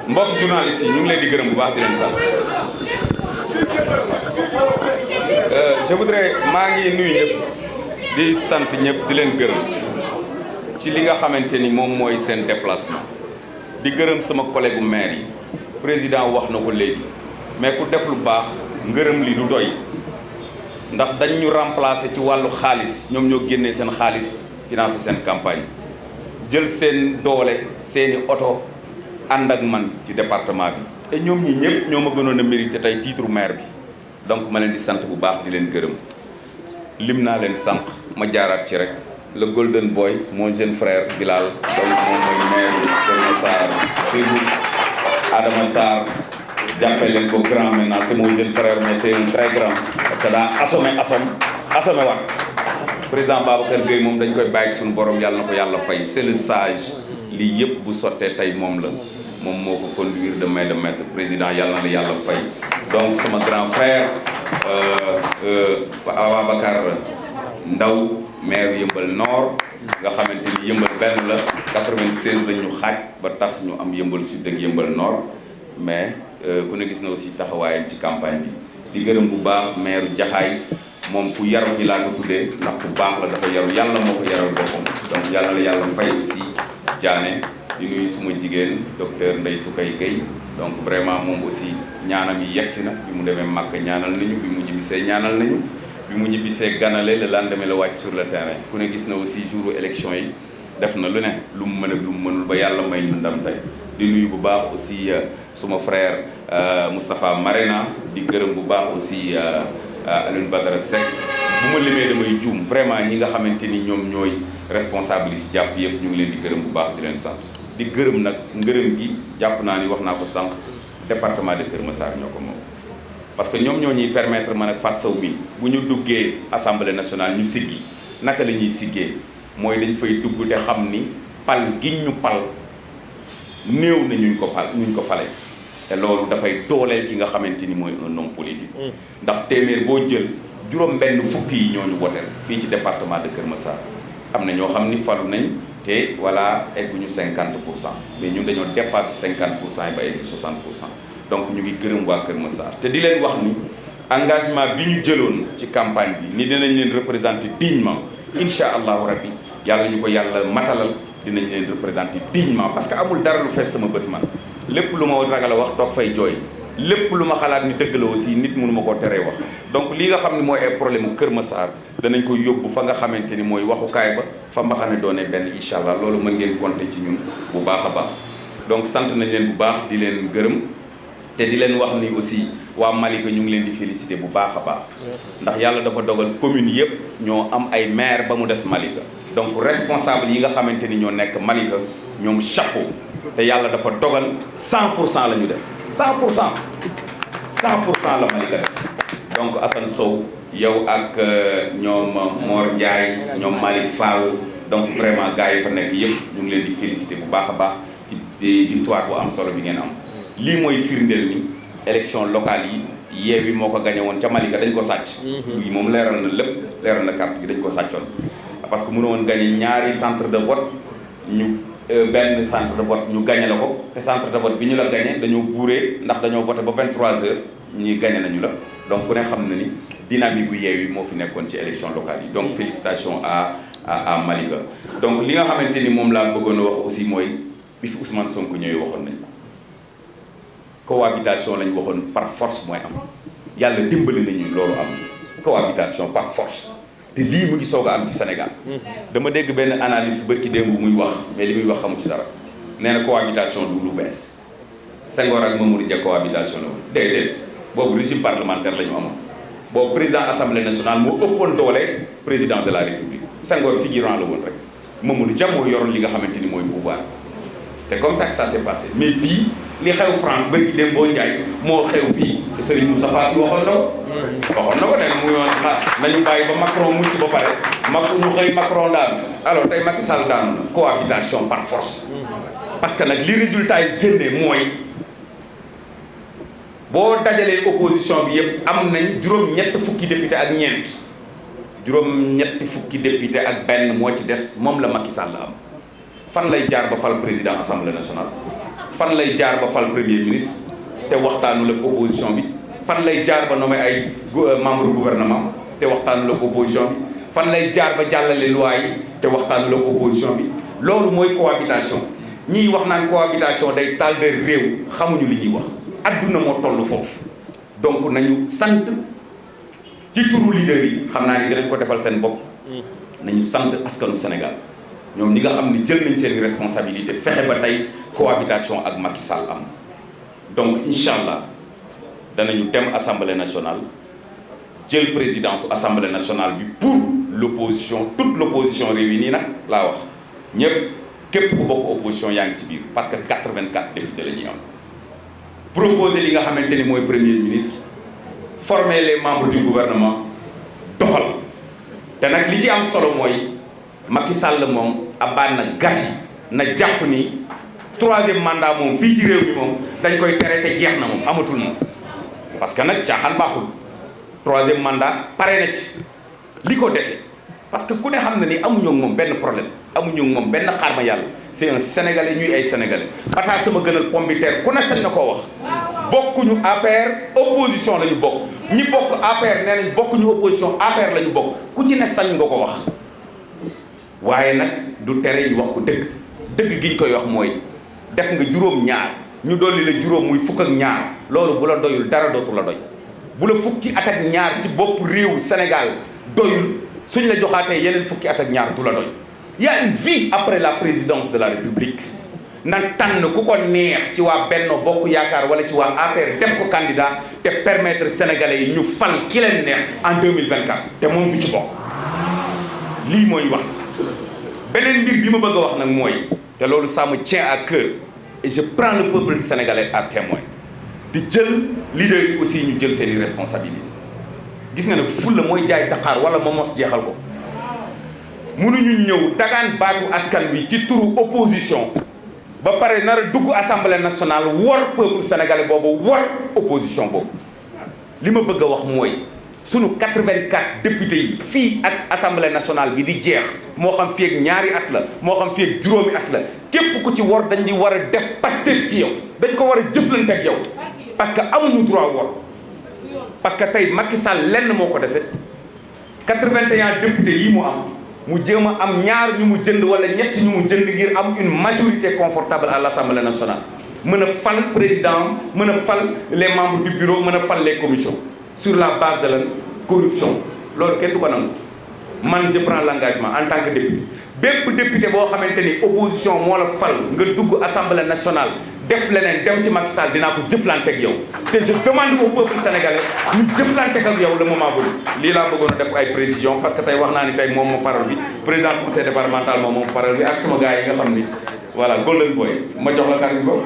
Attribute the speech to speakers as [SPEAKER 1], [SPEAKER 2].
[SPEAKER 1] mbokk journaliste yi ñu ngi leen di gërëm bu baax di leen sant je voudrais maa ngi nuyu ñëpp di sant ñëpp di leen gërëm ci li nga xamante ni moom mooy seen déplacement di gërëm sama collègue maire yi président wax na ko léegi mais ku def lu baax ngërëm li du doy ndax dañ ñu remplacer ci wàllu xaalis ñoom ñoo génnee seen xaalis financer seen campagne jël seen doole seeni oto ànd ak man ci département bi et ñoom ñi ñëpp ñoo ma gënoon a mérité tey titre maire bi donc ma leen di sant bu baax di leen gërëm lim naa leen sànq ma jaaraat ci rek le golden boy mon jeune frère Bilal donc moom mooy maire Kër Massar Sébou Adama Sarr jàppale leen ko grand maintenant c'est mon jeune frère mais c'est un très grand parce que daa assommé waat président Babacar Gueye moom dañ koy bàyyi suñu borom yàlla na ko yàlla fay c'est le sage lii yëpp bu sottee tey moom la moom moo ko conduire de main de maître président yàlla na la yàlla fay donc sama grand frère Ababacar Ndaw maire Yëmbal Nord nga xamante ni Yëmbal benn la 96 la ñu xaaj ba tax ñu am Yëmbal Sud ak Yëmbal Nord mais ku ne gis na aussi taxawaayam ci campagne bi di gërëm bu baax maire Jaxaay moom ku yaru ji laa ko tuddee ndax ku baax la dafa yaru yàlla moo ko yaral boppam donc yàlla la yàlla fay aussi Diané di nuyu suma jigéen docteur Ndeye Soukay Gueye donc vraiment moom aussi ñaanam yi yegsi na bi mu demee Màkk ñaanal nañu bi mu ñibbisee ñaanal nañu bi mu ñibbisee ganale le lendemain la wàcc sur le terrain ku ne gis na aussi jouru élection yi def na lu ne lu mu mën ak lu mu mënul ba yàlla may ñu ndam tey di nuyu bu baax aussi suma frère Moustapha Marena di gërëm bu baax aussi Alioune Badara Seck bu ma limee damay juum vraiment ñi nga xamante ni ñoom ñooy responsable yi si jàpp yëpp ñu ngi leen di gërëm bu baax di leen sant di gërëm nag ngërëm gi jàpp naa ni wax naa ko sànq département de Kër Massar ñoo ko moom parce que ñoom ñoo ñuy permettre man ak Fatou Sow mi bu ñu duggee assemblée nationale ñu siggi naka la ñuy siggee mooy dañ fay dugg te xam ni pal giñ ñu pal néew na ñuñ ko fale te loolu dafay dooleel ki nga xamante ni mooy un homme politique ndax téeméer boo jël juróom benn fukki yi ñooñu woteel fii ci département de Kër Massar am na ñoo xam ni falu nañ te voilà egguñu 50% mais ñun dañoo dépassé 50% yi ba egg 60% donc ñu ngi gërëm waa Kër Massar te di leen wax ni engagement bi ñu jëloon ci campagne bi ni dinañ leen représenter dignement incha allahu rabbi yàlla ñu ko yàlla matalal dinañ leen représenter dignement parce que amul dara lu fees sama bët man lépp lu ma ragal a wax toog fay jooy lépp lu ma xalaat ni dëgg la aussi nit mënu ma koo teree wax donc li nga xam ne mooy ay problème mu Kër Massar danañ ko yóbbu fa nga xamante ni mooy waxukaay ba fa mbaxane doone benn incha allah loolu mën ngeen compter ci ñun bu baax a baax donc sant nañ leen bu baax di leen gërëm te di leen wax ni aussi waa Malika ñu ngi leen di féliciter bu baax a baax ndax yàlla dafa dogal commune yëpp ñoo am ay maire ba mu des Malika donc responsable yi nga xamante ni ñoo nekk Malika ñoom chapeau te yàlla dafa dogal 100% la ñu def 100% la Malika def donc Assane Sow yow ak ñoom Mor Ndiaye ñoom Malick Fall donc vraiment gars yi fa nekk yëpp ñu ngi leen di féliciter bu baax a baax ci victoire bu am solo bi ngeen am lii mooy firndeel ni élection locale yi Yewwi moo ko gagné woon ca Malika dañ ko sàcc lii moom leeral na lépp leeral na carte gi dañ ko sàccoon parce que mënu woon gagné ñaari centre de vote ñu benn centre de vote ñu gagné la ko te centre de vote bi ñu la gagné dañoo buuree ndax dañoo voté ba 23h ñuy gagné nañu la donc ku ne xam na ni dynamique bu Yewwi moo fi nekkoon ci élection locale yi donc félicitations à Malika donc li nga xamante ni moom laa bëggoon a wax aussi mooy bi fi Ousmane Sonko ñëwee waxoon nañ cohabitation lañ waxoon par force mooy am yàlla dimbali nañu loolu am cohabitation par force te lii mu ngi soog a am ci Sénégal dama dégg benn analyste bërki démb muy wax mais li muy wax xamu ci dara nee na cohabitation du lu bees Senghor ak Mamadou Dia cohabitation la woon déedéet boobu régime parlementaire la ñu amoon boobu président assemblée nationale moo ëppoon doole président de la république Senghor figurant la woon rek Mamadou Dia moo yoroon li nga xamante ni mooy pouvoir c'est comme ça que ça s'est passé mais bii li xew France bërki démb boo Ndiaye moo xew fii Serigne Moustapha Sy waxoon na ko nee na mu yoon nañu bàyyi ba Macron mucc ba pare ñu xëy Macron daanu alors tey Macky Sall daanu na cohabitation par force parce que nag li résultat yi génnee mooy boo dajalee opposition bi yëpp am nañ juróom-ñett fukki député ak ñeent juróom-ñetti fukki député ak benn moo ci des moom la Macky Sall am fan lay jaar ba fal président assemblée nationale fan lay jaar ba fal premier ministre te waxtaanu la opposition bi fan lay jaar ba nommé ay membre gouvernement te waxtaanu la opposition bi fan lay jaar ba jàllale loi yi te waxtaanu la opposition bi loolu mooy cohabitation ñiy wax naan cohabitation day taal de réew xamuñu li ñuy wax adduna moo toll foofu donc nañu sant ci turu leader yi xam naa ni dinañ ko defal seen bopp nañu sant askanu Sénégal ñoom ñi nga xam ni jël nañ seen responsabilité fexe ba tey cohabitation ak Macky Sall am donc incha allah danañu dem assemblée nationale jël présidence assemblée nationale bi pour l'opposition toute l'opposition réunie nag laa wax ñëpp képp ku bokk opposition yaa ngi ci biir parce que 84 députés la ñuy am proposer li nga xamante ni mooy premier ministre former les membres du gouvernement doxal te nag li ci am solo mooy Macky Sall moom abaan na gas na jàpp ni troisième mandat moom fii ci réew mi moom dañ koy tere te jeex na moom amatul moom parce que nag caaxaan baaxul troisième mandat pare na ci li ko dese parce que ku ne xam na ni amuñu moom benn problème amuñu moom benn xaar ma yàlla c'est un sénégalais ñuy ay sénégalais bataa sama gënal pomme de terre ku ne sañ na koo wax bokkuñu APR opposition la ñu bokk ñi bokk APR nee nañ bokkuñu opposition APR la ñu bokk ku ci ne sañ nga ko wax waaye nag du tere ñu wax ko dëgg gi ñu koy wax mooy def nga juróom-ñaar ñu dolli la juróom muy fukk ak ñaar loolu bu la doyul dara dootu la doy bu la fukki at ak ñaar ci bopp réew Sénégal doyul suñ la joxaatee yeneen fukki at ak ñaar du la doy y a une vie après la présidence de la République na tànn ku ko neex ci waa Benno Bokk Yaakaar wala ci waa APR def ko candidat te permettre sénégalais yi ñu fal ki leen neex en 2024 te moom du ci bokk lii mooy wax beneen mbir bi ma bëgg a wax nag mooy te loolu ça me tient à cœur et je prends le peuple sénégalais à témoin di jël leader yi aussi ñu jël seeni responsabilité gis nga ne fulla mooy jaay Dakar wala ma mos jeexal ko mënuñu ñëw dagaan baatu askan wi ci turu opposition ba pare nar a dugg assemblée nationale war peuple sénégalais boobu war opposition boobu li ma bëgg a wax mooy sunu 84 députés yi fii ak assemblée nationale bi di jeex moo xam fii ak ñaari at la moo xam fii ak juróomi at la képp ku ci war dañ di war a def Pastef ci yow dañ ko war a jëflante ak yow parce que amuñu droit war parce que tey Macky Sall lenn moo ko dese 81 députés yi mu am mu jéem a am ñaar ñu mu jënd wala ñett ñu mu jënd ngir am une majorité confortable à l'Assemblée nationale mën a fal président mën a fal les membres du bureau mën a fal les commissions sur la base de la corruption loolu kenn du ko nangu man je prends l'engagement en tant que député bépp député boo xamante ni opposition moo la fal nga dugg assemblée nationale def leneen dem ci Macky Sall dinaa ko jëflante ak yow te je demande au peuple sénégalais ñu jëflante ak yow le moment venu lii laa bëggoon a def ay précision parce que tey wax naa ni tey moom moo parole bi président conseil départemental moom parole bi ak sama gars yi nga xam ni voilà golden boy ma jox la kàddu ko